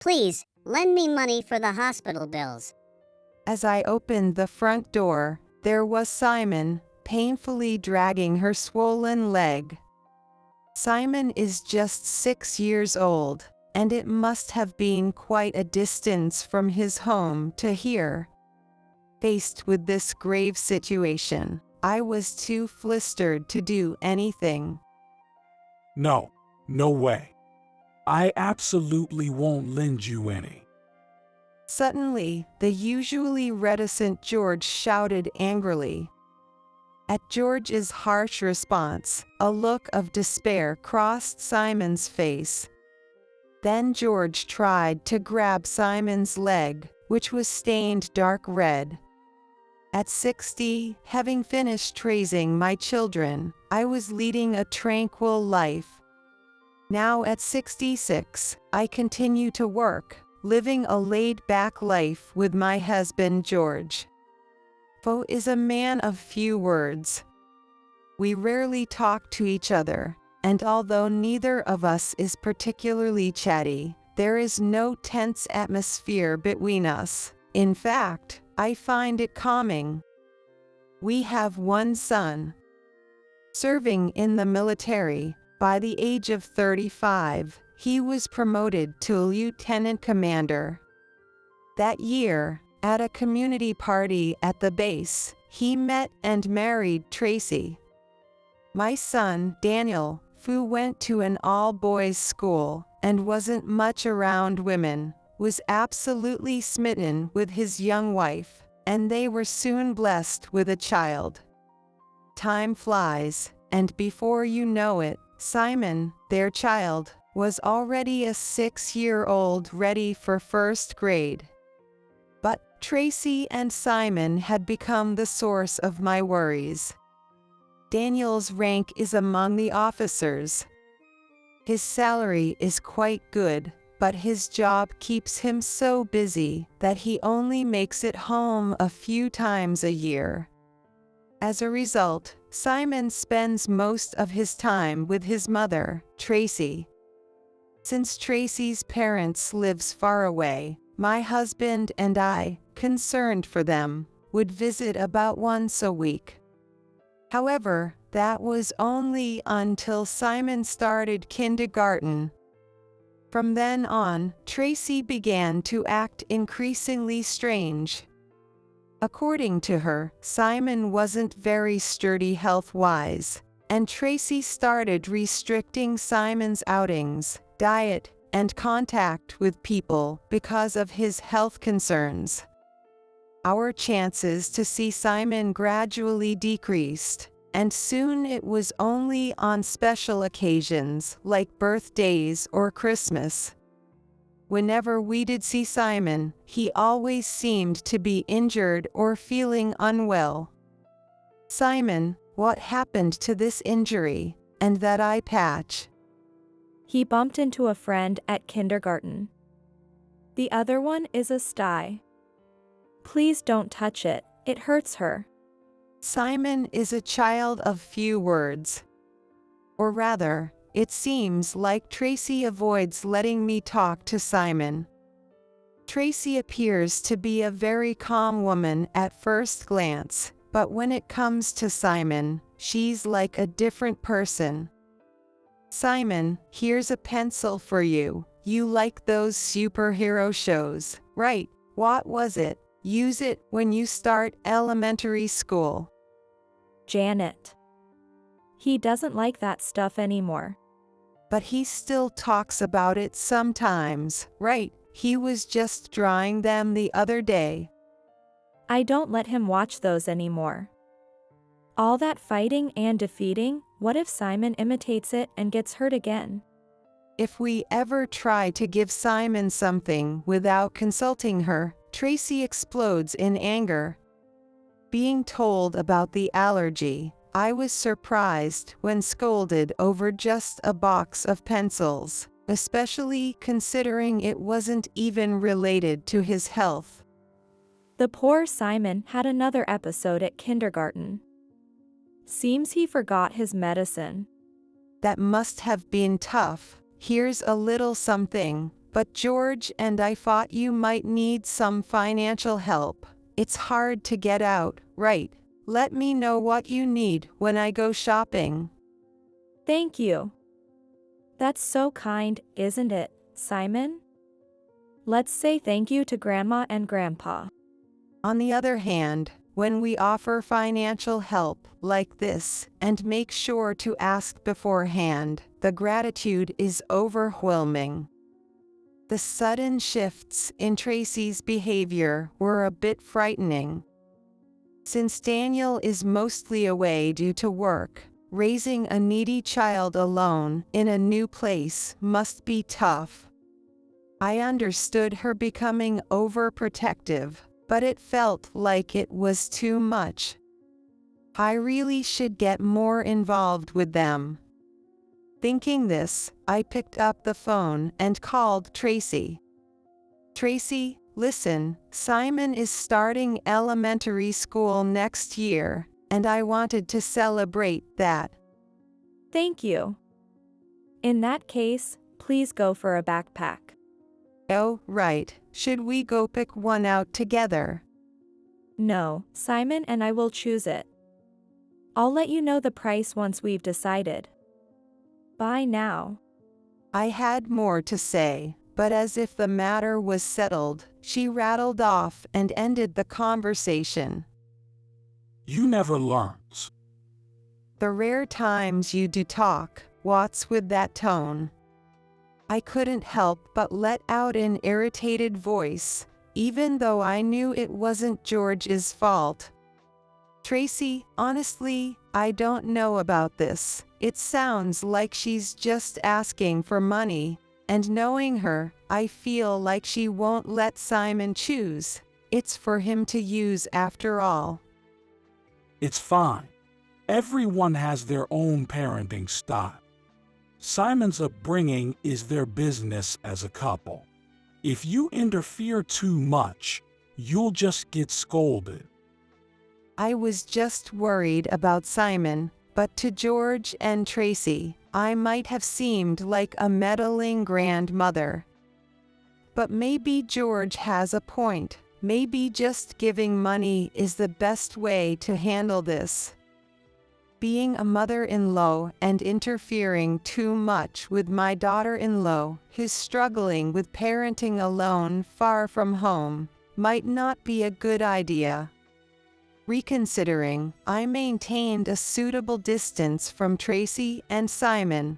Please, lend me money for the hospital bills. As I opened the front door, there was Simon, painfully dragging her swollen leg. Simon is just 6 years old, and it must have been quite a distance from his home to here. Faced with this grave situation, I was too flustered to do anything. No way. I absolutely won't lend you any. Suddenly, the usually reticent George shouted angrily. At George's harsh response, a look of despair crossed Simon's face. Then George tried to grab Simon's leg, which was stained dark red. At 60, having finished raising my children, I was leading a tranquil life. Now at 66, I continue to work, living a laid-back life with my husband George. Fo is a man of few words. We rarely talk to each other, and although neither of us is particularly chatty, there is no tense atmosphere between us. In fact, I find it calming. We have one son. Serving in the military, by the age of 35, he was promoted to lieutenant commander. That year, at a community party at the base, he met and married Tracy. My son, Daniel, who went to an all-boys school and wasn't much around women, was absolutely smitten with his young wife, and they were soon blessed with a child. Time flies, and before you know it, Simon, their child, was already a 6-year-old ready for first grade. But Tracy and Simon had become the source of my worries. Daniel's rank is among the officers. His salary is quite good, but his job keeps him so busy that he only makes it home a few times a year. As a result, Simon spends most of his time with his mother, Tracy. Since Tracy's parents lives far away, my husband and I, concerned for them, would visit about once a week. However, that was only until Simon started kindergarten. From then on, Tracy began to act increasingly strange. According to her, Simon wasn't very sturdy health-wise, and Tracy started restricting Simon's outings, diet, and contact with people because of his health concerns. Our chances to see Simon gradually decreased, and soon it was only on special occasions like birthdays or Christmas. Whenever we did see Simon, he always seemed to be injured or feeling unwell. Simon, what happened to this injury, and that eye patch? He bumped into a friend at kindergarten. The other one is a sty. Please don't touch it, it hurts her. Simon is a child of few words. Or rather, it seems like Tracy avoids letting me talk to Simon. Tracy appears to be a very calm woman at first glance, but when it comes to Simon, she's like a different person. Simon, here's a pencil for you. You like those superhero shows, right? What was it? Use it when you start elementary school. Janet. He doesn't like that stuff anymore. But he still talks about it sometimes, right? He was just drawing them the other day. I don't let him watch those anymore. All that fighting and defeating, what if Simon imitates it and gets hurt again? If we ever try to give Simon something without consulting her, Tracy explodes in anger. Being told about the allergy, I was surprised when scolded over just a box of pencils, especially considering it wasn't even related to his health. The poor Simon had another episode at kindergarten. Seems he forgot his medicine. That must have been tough. Here's a little something. But George and I thought you might need some financial help. It's hard to get out, right? Let me know what you need when I go shopping. Thank you. That's so kind, isn't it, Simon? Let's say thank you to Grandma and Grandpa. On the other hand, when we offer financial help like this and make sure to ask beforehand, the gratitude is overwhelming. The sudden shifts in Tracy's behavior were a bit frightening. Since Daniel is mostly away due to work, raising a needy child alone in a new place must be tough. I understood her becoming overprotective, but it felt like it was too much. I really should get more involved with them. Thinking this, I picked up the phone and called Tracy. Tracy, listen, Simon is starting elementary school next year, and I wanted to celebrate that. Thank you. In that case, please go for a backpack. Oh, right. Should we go pick one out together? No, Simon and I will choose it. I'll let you know the price once we've decided. Bye now. I had more to say, but as if the matter was settled, she rattled off and ended the conversation. You never learns. The rare times you do talk, what's with that tone? I couldn't help but let out an irritated voice, even though I knew it wasn't George's fault. Tracy, honestly, I don't know about this. It sounds like she's just asking for money, and knowing her, I feel like she won't let Simon choose. It's for him to use after all. It's fine. Everyone has their own parenting style. Simon's upbringing is their business as a couple. If you interfere too much, you'll just get scolded. I was just worried about Simon, but to George and Tracy, I might have seemed like a meddling grandmother. But maybe George has a point. Maybe just giving money is the best way to handle this. Being a mother-in-law and interfering too much with my daughter-in-law, who's struggling with parenting alone far from home, might not be a good idea. Reconsidering, I maintained a suitable distance from Tracy and Simon.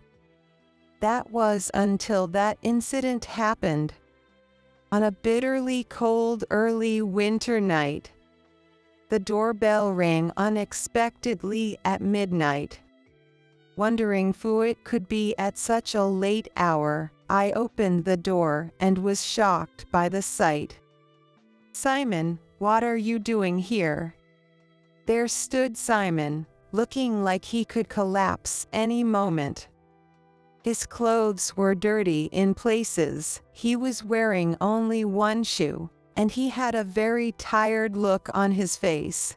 That was until that incident happened. On a bitterly cold early winter night, the doorbell rang unexpectedly at midnight. Wondering who it could be at such a late hour, I opened the door and was shocked by the sight. "Simon, what are you doing here?" There stood Simon, looking like he could collapse any moment. His clothes were dirty in places, he was wearing only one shoe, and he had a very tired look on his face.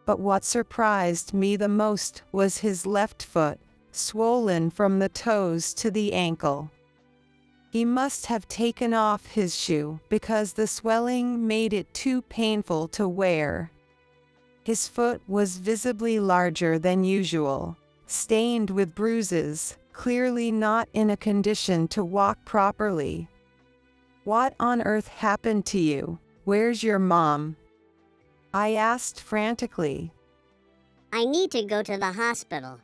But what surprised me the most was his left foot, swollen from the toes to the ankle. He must have taken off his shoe because the swelling made it too painful to wear. His foot was visibly larger than usual, stained with bruises, clearly not in a condition to walk properly. "What on earth happened to you? Where's your mom?" I asked frantically. I need to go to the hospital.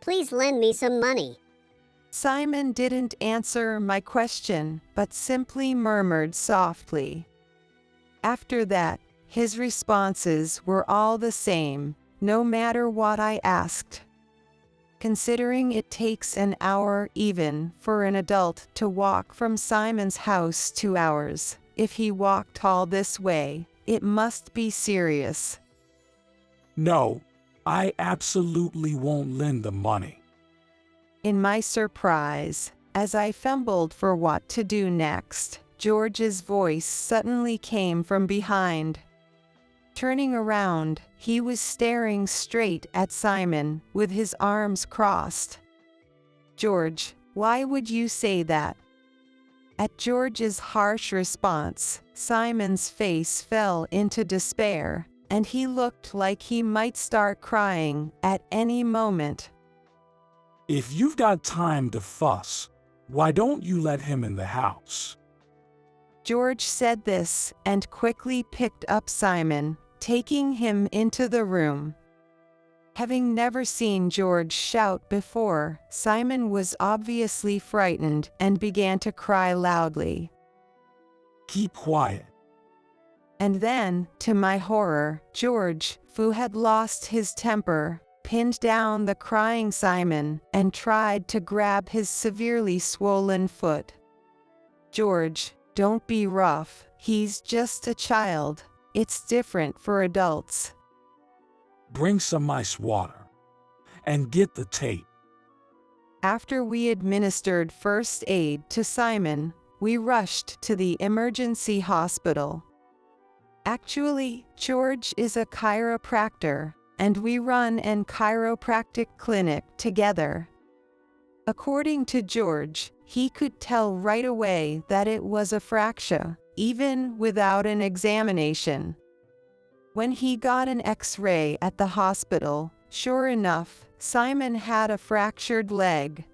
Please lend me some money. Simon didn't answer my question, but simply murmured softly. After that, his responses were all the same, no matter what I asked. Considering it takes an hour even for an adult to walk from Simon's house to ours, if he walked all this way, it must be serious. No, I absolutely won't lend the money. In my surprise, as I fumbled for what to do next, George's voice suddenly came from behind. Turning around, he was staring straight at Simon, with his arms crossed. "George, why would you say that?" At George's harsh response, Simon's face fell into despair, and he looked like he might start crying at any moment. If you've got time to fuss, why don't you let him in the house? George said this and quickly picked up Simon, taking him into the room. Having never seen George shout before, Simon was obviously frightened and began to cry loudly. Keep quiet. And then, to my horror, George, who had lost his temper, pinned down the crying Simon and tried to grab his severely swollen foot. "George, don't be rough, he's just a child. It's different for adults." Bring some ice water. And get the tape. After we administered first aid to Simon, we rushed to the emergency hospital. Actually, George is a chiropractor, and we run an chiropractic clinic together. According to George, he could tell right away that it was a fracture, even without an examination. When he got an X-ray at the hospital, sure enough, Simon had a fractured leg.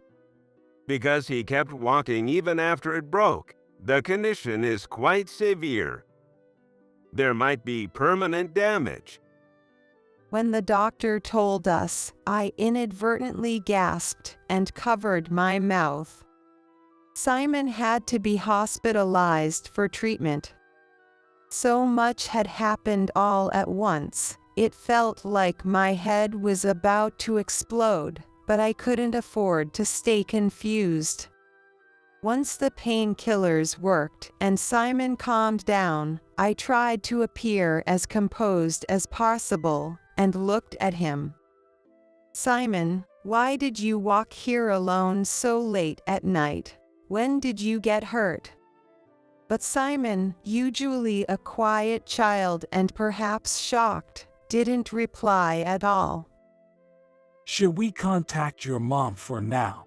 Because he kept walking even after it broke, the condition is quite severe. There might be permanent damage. When the doctor told us, I inadvertently gasped and covered my mouth. Simon had to be hospitalized for treatment. So much had happened all at once, it felt like my head was about to explode, but I couldn't afford to stay confused. Once the painkillers worked and Simon calmed down, I tried to appear as composed as possible and looked at him. "Simon, why did you walk here alone so late at night? When did you get hurt?" But Simon, usually a quiet child and perhaps shocked, didn't reply at all. Should we contact your mom for now?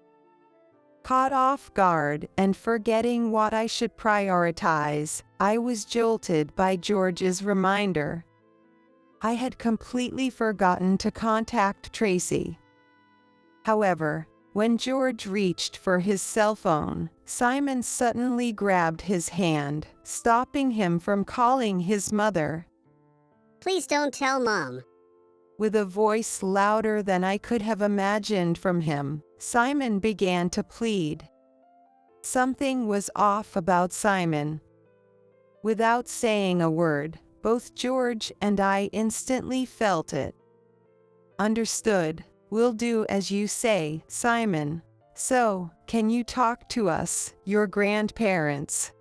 Caught off guard and forgetting what I should prioritize, I was jolted by George's reminder. I had completely forgotten to contact Tracy. However, when George reached for his cell phone, Simon suddenly grabbed his hand, stopping him from calling his mother. Please don't tell Mom. With a voice louder than I could have imagined from him, Simon began to plead. Something was off about Simon. Without saying a word, both George and I instantly felt it. "Understood. We'll do as you say, Simon. So, can you talk to us, your grandparents?"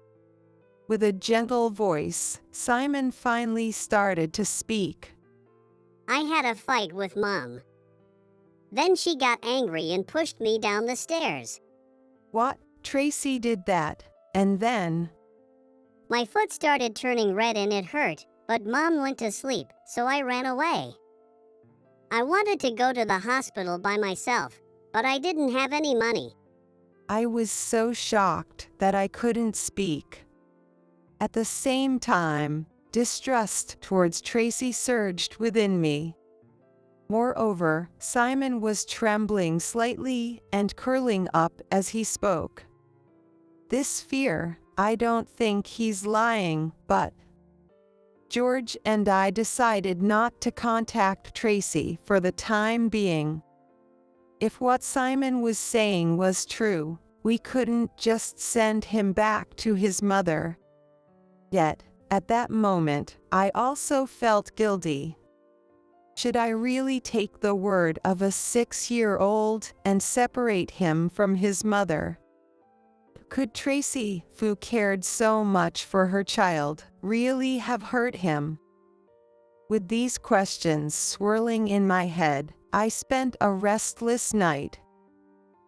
With a gentle voice, Simon finally started to speak. I had a fight with Mom. Then she got angry and pushed me down the stairs. "What? Tracy did that, and then?" My foot started turning red and it hurt, but Mom went to sleep, so I ran away. I wanted to go to the hospital by myself, but I didn't have any money. I was so shocked that I couldn't speak. At the same time, distrust towards Tracy surged within me. Moreover, Simon was trembling slightly and curling up as he spoke. This fear, I don't think he's lying, but... George and I decided not to contact Tracy for the time being. If what Simon was saying was true, we couldn't just send him back to his mother. Yet, at that moment, I also felt guilty. Should I really take the word of a 6-year-old and separate him from his mother? Could Tracy, who cared so much for her child, really have hurt him? With these questions swirling in my head, I spent a restless night.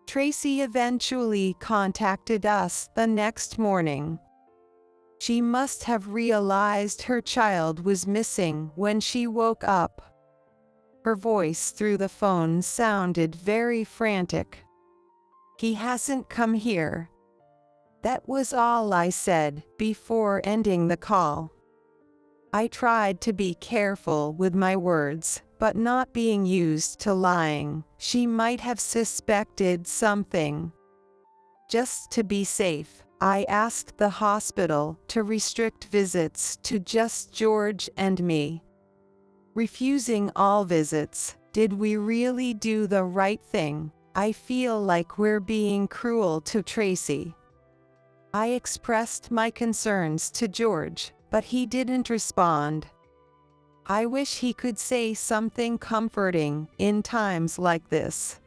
Tracy eventually contacted us the next morning. She must have realized her child was missing when she woke up. Her voice through the phone sounded very frantic. "He hasn't come here." That was all I said before ending the call. I tried to be careful with my words, but not being used to lying. She might have suspected something. Just to be safe, I asked the hospital to restrict visits to just George and me. Refusing all visits, did we really do the right thing? I feel like we're being cruel to Tracy. I expressed my concerns to George, but he didn't respond. I wish he could say something comforting in times like this.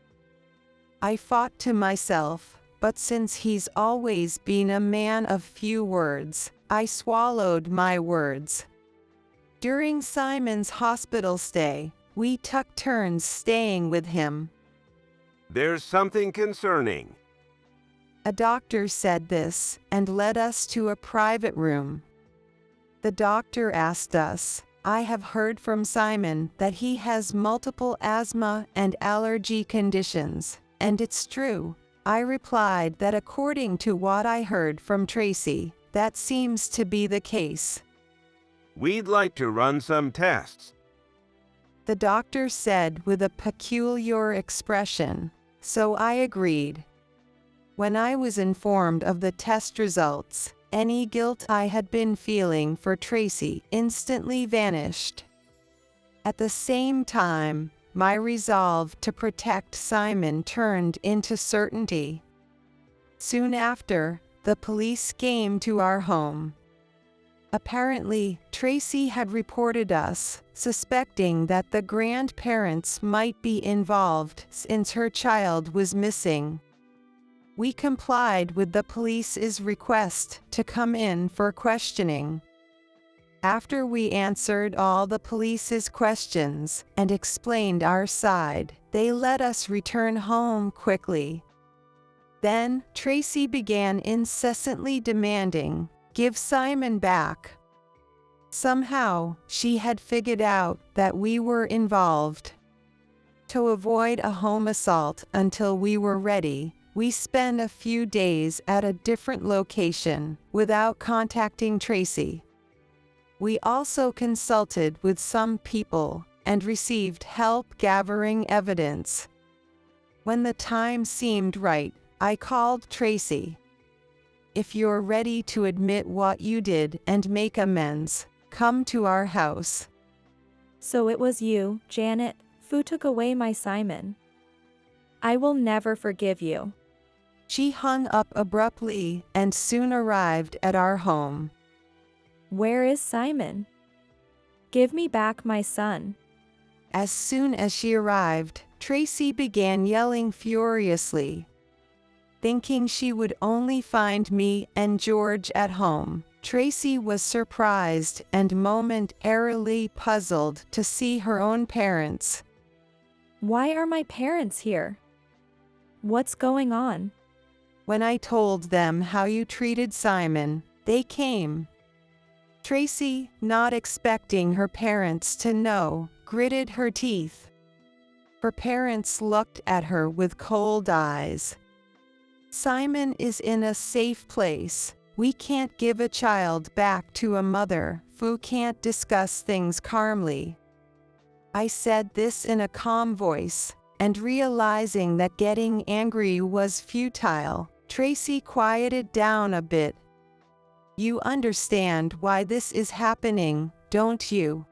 I fought to myself, but since he's always been a man of few words, I swallowed my words. During Simon's hospital stay, we took turns staying with him. There's something concerning. A doctor said this and led us to a private room. The doctor asked us, I have heard from Simon that he has multiple asthma and allergy conditions, and it's true. I replied that according to what I heard from Tracy, that seems to be the case. We'd like to run some tests. The doctor said with a peculiar expression, so I agreed. When I was informed of the test results, any guilt I had been feeling for Tracy instantly vanished. At the same time, my resolve to protect Simon turned into certainty. Soon after, the police came to our home. Apparently, Tracy had reported us, suspecting that the grandparents might be involved since her child was missing. We complied with the police's request to come in for questioning. After we answered all the police's questions and explained our side, they let us return home quickly. Then, Tracy began incessantly demanding, "Give Simon back." Somehow, she had figured out that we were involved. To avoid a home assault until we were ready, we spent a few days at a different location without contacting Tracy. We also consulted with some people and received help gathering evidence. When the time seemed right, I called Tracy. If you're ready to admit what you did and make amends, come to our house. So it was you, Janet, who took away my Simon. I will never forgive you. She hung up abruptly and soon arrived at our home. Where is Simon? Give me back my son. As soon as she arrived, Tracy began yelling furiously. Thinking she would only find me and George at home, Tracy was surprised and momentarily puzzled to see her own parents. Why are my parents here? What's going on? When I told them how you treated Simon, they came. Tracy, not expecting her parents to know, gritted her teeth. Her parents looked at her with cold eyes. Simon is in a safe place. We can't give a child back to a mother who can't discuss things calmly. I said this in a calm voice, and realizing that getting angry was futile, Tracy quieted down a bit. You understand why this is happening, don't you?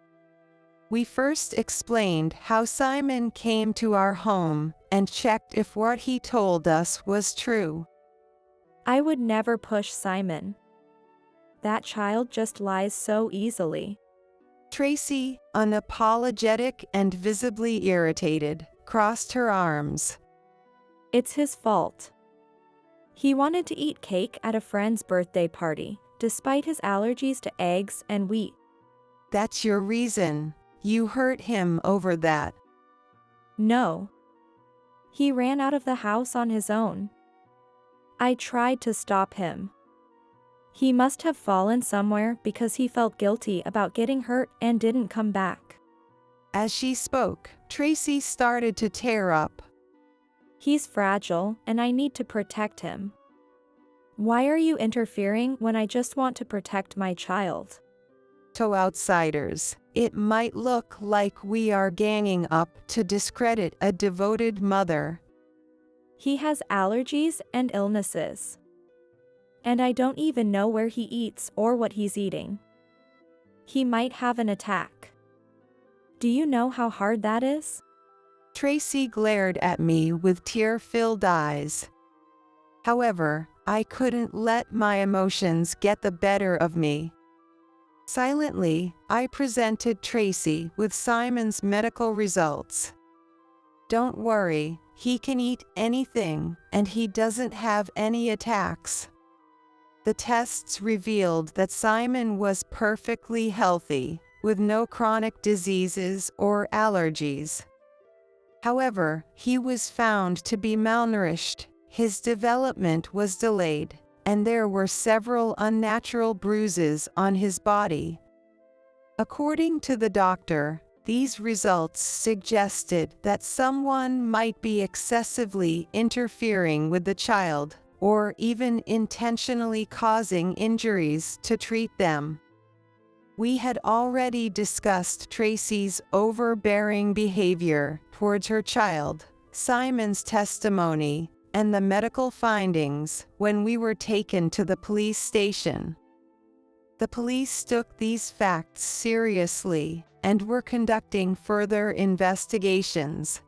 We first explained how Simon came to our home and checked if what he told us was true. I would never push Simon. That child just lies so easily. Tracy, unapologetic and visibly irritated, crossed her arms. It's his fault. He wanted to eat cake at a friend's birthday party, despite his allergies to eggs and wheat. That's your reason. You hurt him over that. No. He ran out of the house on his own. I tried to stop him. He must have fallen somewhere because he felt guilty about getting hurt and didn't come back. As she spoke, Tracy started to tear up. He's fragile, and I need to protect him. Why are you interfering when I just want to protect my child? To outsiders, it might look like we are ganging up to discredit a devoted mother. He has allergies and illnesses. And I don't even know where he eats or what he's eating. He might have an attack. Do you know how hard that is? Tracy glared at me with tear-filled eyes. However, I couldn't let my emotions get the better of me. Silently, I presented Tracy with Simon's medical results. Don't worry, he can eat anything, and he doesn't have any attacks. The tests revealed that Simon was perfectly healthy, with no chronic diseases or allergies. However, he was found to be malnourished, his development was delayed, and there were several unnatural bruises on his body. According to the doctor, these results suggested that someone might be excessively interfering with the child, or even intentionally causing injuries to treat them. We had already discussed Tracy's overbearing behavior towards her child, Simon's testimony, and the medical findings when we were taken to the police station. The police took these facts seriously and were conducting further investigations.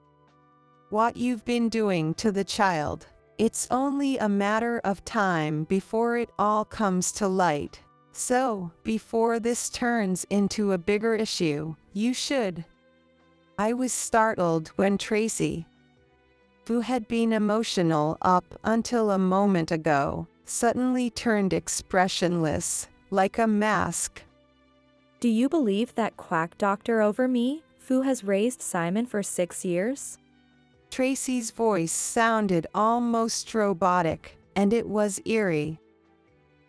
What you've been doing to the child, it's only a matter of time before it all comes to light. So, before this turns into a bigger issue, you should. I was startled when Tracy, who had been emotional up until a moment ago, suddenly turned expressionless, like a mask. Do you believe that quack doctor over me, who has raised Simon for 6 years? Tracy's voice sounded almost robotic, and it was eerie.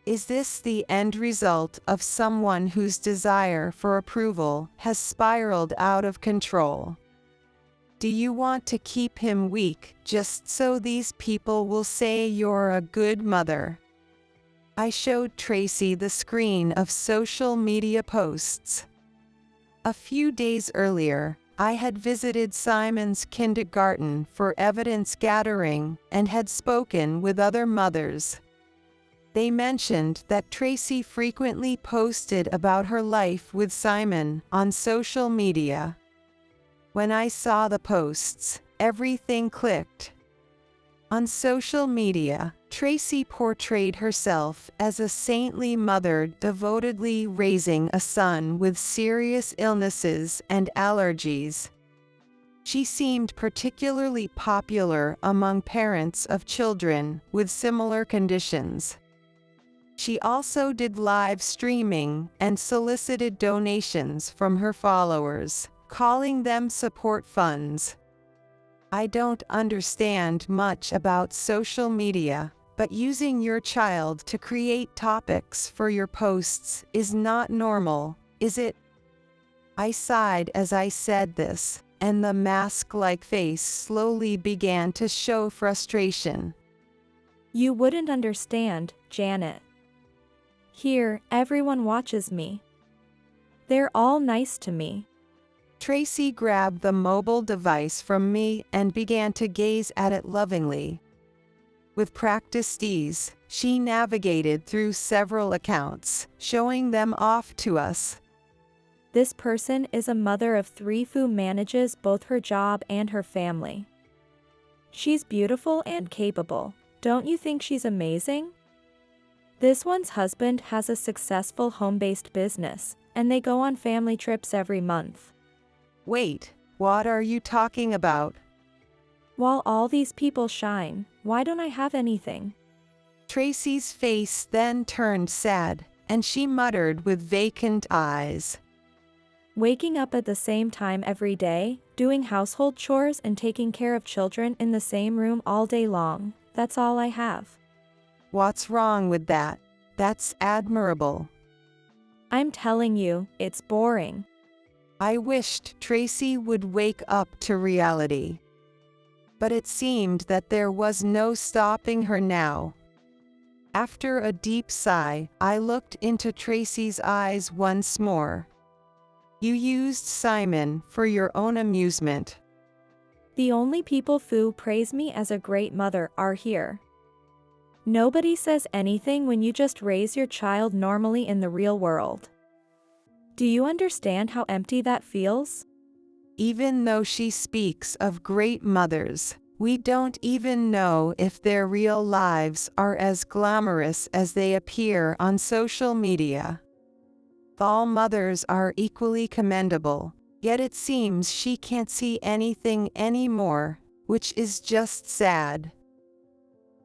Is this the end result of someone whose desire for approval has spiraled out of control? Do you want to keep him weak just so these people will say you're a good mother? I showed Tracy the screen of social media posts. A few days earlier, I had visited Simon's kindergarten for evidence gathering and had spoken with other mothers. They mentioned that Tracy frequently posted about her life with Simon on social media. When I saw the posts, everything clicked. On social media, Tracy portrayed herself as a saintly mother devotedly raising a son with serious illnesses and allergies. She seemed particularly popular among parents of children with similar conditions. She also did live streaming and solicited donations from her followers, calling them support funds. I don't understand much about social media, but using your child to create topics for your posts is not normal, is it? I sighed as I said this, and the mask-like face slowly began to show frustration. You wouldn't understand, Janet. Here, everyone watches me. They're all nice to me. Tracy grabbed the mobile device from me and began to gaze at it lovingly. With practiced ease, she navigated through several accounts, showing them off to us. This person is a mother of 3 who manages both her job and her family. She's beautiful and capable. Don't you think she's amazing? This one's husband has a successful home-based business, and they go on family trips every month. Wait, what are you talking about? While all these people shine, why don't I have anything? Tracy's face then turned sad, and she muttered with vacant eyes. Waking up at the same time every day, doing household chores and taking care of children in the same room all day long, that's all I have. What's wrong with that? That's admirable. I'm telling you, it's boring. I wished Tracy would wake up to reality. But it seemed that there was no stopping her now. After a deep sigh, I looked into Tracy's eyes once more. You used Simon for your own amusement. The only people who praise me as a great mother are here. Nobody says anything when you just raise your child normally in the real world. Do you understand how empty that feels? Even though she speaks of great mothers, we don't even know if their real lives are as glamorous as they appear on social media. All mothers are equally commendable, yet it seems she can't see anything anymore, which is just sad.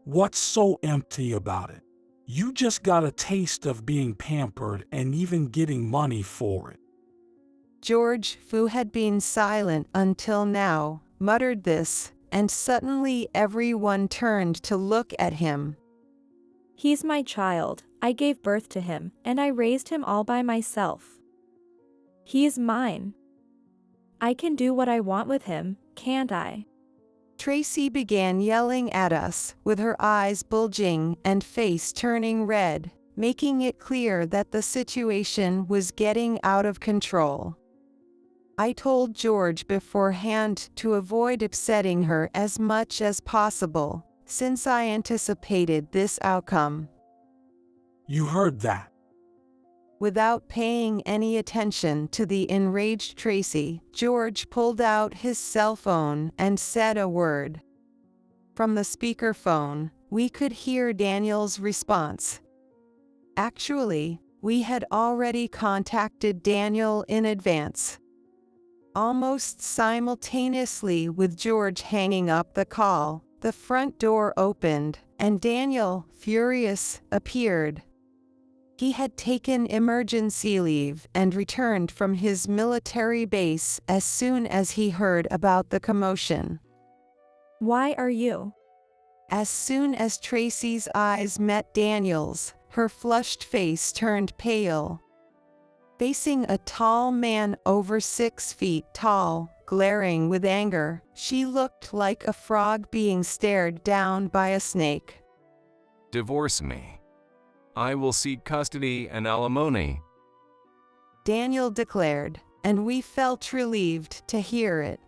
What's so empty about it? You just got a taste of being pampered and even getting money for it. George, who had been silent until now, muttered this, and suddenly everyone turned to look at him. He's my child. I gave birth to him, and I raised him all by myself. He is mine. I can do what I want with him, can't I? Tracy began yelling at us, with her eyes bulging and face turning red, making it clear that the situation was getting out of control. I told George beforehand to avoid upsetting her as much as possible, since I anticipated this outcome. You heard that. Without paying any attention to the enraged Tracy, George pulled out his cell phone and said a word. From the speakerphone, we could hear Daniel's response. Actually, we had already contacted Daniel in advance. Almost simultaneously with George hanging up the call, the front door opened, and Daniel, furious, appeared. He had taken emergency leave and returned from his military base as soon as he heard about the commotion. Why are you? As soon as Tracy's eyes met Daniel's, her flushed face turned pale. Facing a tall man over 6 feet tall, glaring with anger, she looked like a frog being stared down by a snake. Divorce me. I will seek custody and alimony, Daniel declared, and we felt relieved to hear it.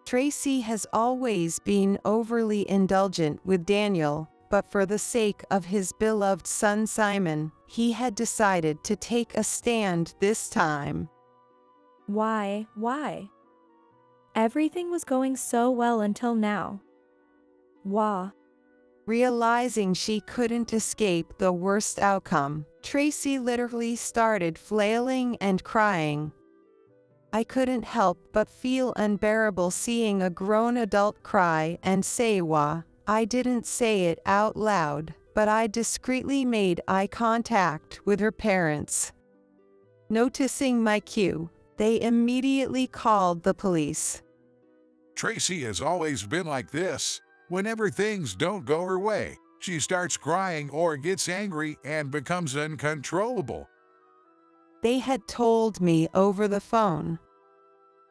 Tracy has always been overly indulgent with Daniel, but for the sake of his beloved son Simon, he had decided to take a stand this time. Why? Everything was going so well until now. Wah. Realizing she couldn't escape the worst outcome, Tracy literally started flailing and crying. I couldn't help but feel unbearable seeing a grown adult cry and say wah. I didn't say it out loud, but I discreetly made eye contact with her parents. Noticing my cue, they immediately called the police. Tracy has always been like this. Whenever things don't go her way, she starts crying or gets angry and becomes uncontrollable. They had told me over the phone.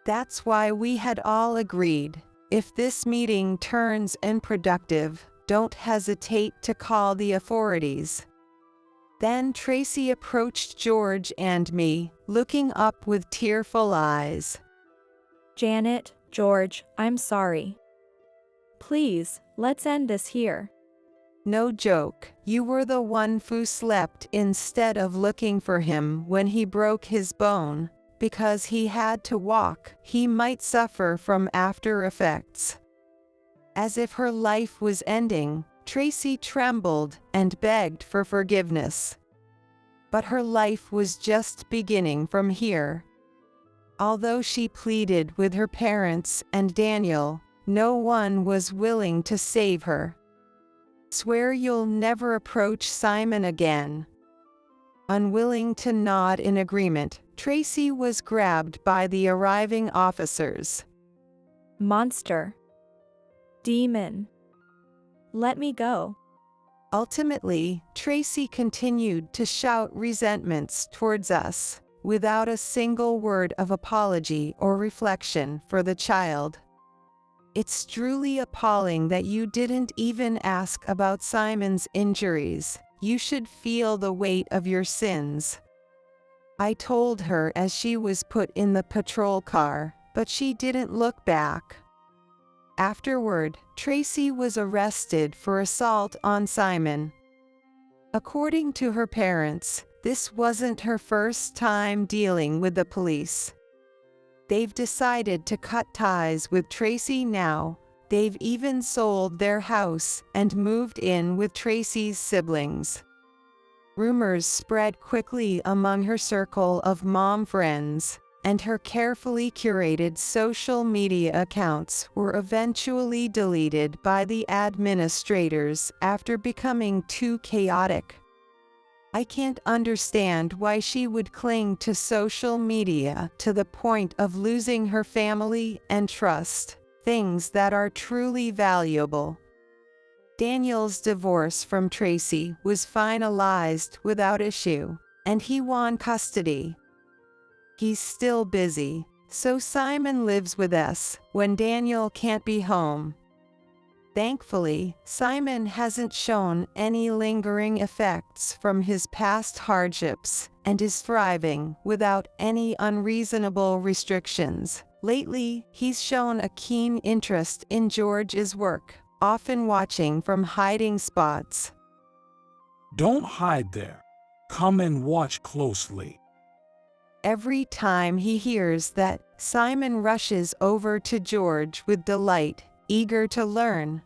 That's why we had all agreed, if this meeting turns unproductive, don't hesitate to call the authorities. Then Tracy approached George and me, looking up with tearful eyes. Janet, George, I'm sorry. Please, let's end this here. No joke, you were the one who slept instead of looking for him when he broke his bone. Because he had to walk, he might suffer from after effects. As if her life was ending, Tracy trembled and begged for forgiveness. But her life was just beginning from here. Although she pleaded with her parents and Daniel, no one was willing to save her. Swear you'll never approach Simon again. Unwilling to nod in agreement, Tracy was grabbed by the arriving officers. Monster. Demon. Let me go. Ultimately, Tracy continued to shout resentments towards us, without a single word of apology or reflection for the child. It's truly appalling that you didn't even ask about Simon's injuries. You should feel the weight of your sins. I told her as she was put in the patrol car, but she didn't look back. Afterward, Tracy was arrested for assault on Simon. According to her parents, this wasn't her first time dealing with the police. They've decided to cut ties with Tracy now. They've even sold their house and moved in with Tracy's siblings. Rumors spread quickly among her circle of mom friends, and her carefully curated social media accounts were eventually deleted by the administrators after becoming too chaotic. I can't understand why she would cling to social media to the point of losing her family and trust, things that are truly valuable. Daniel's divorce from Tracy was finalized without issue, and he won custody. He's still busy, so Simon lives with us when Daniel can't be home. Thankfully, Simon hasn't shown any lingering effects from his past hardships and is thriving without any unreasonable restrictions. Lately, he's shown a keen interest in George's work, often watching from hiding spots. Don't hide there. Come and watch closely. Every time he hears that, Simon rushes over to George with delight, eager to learn.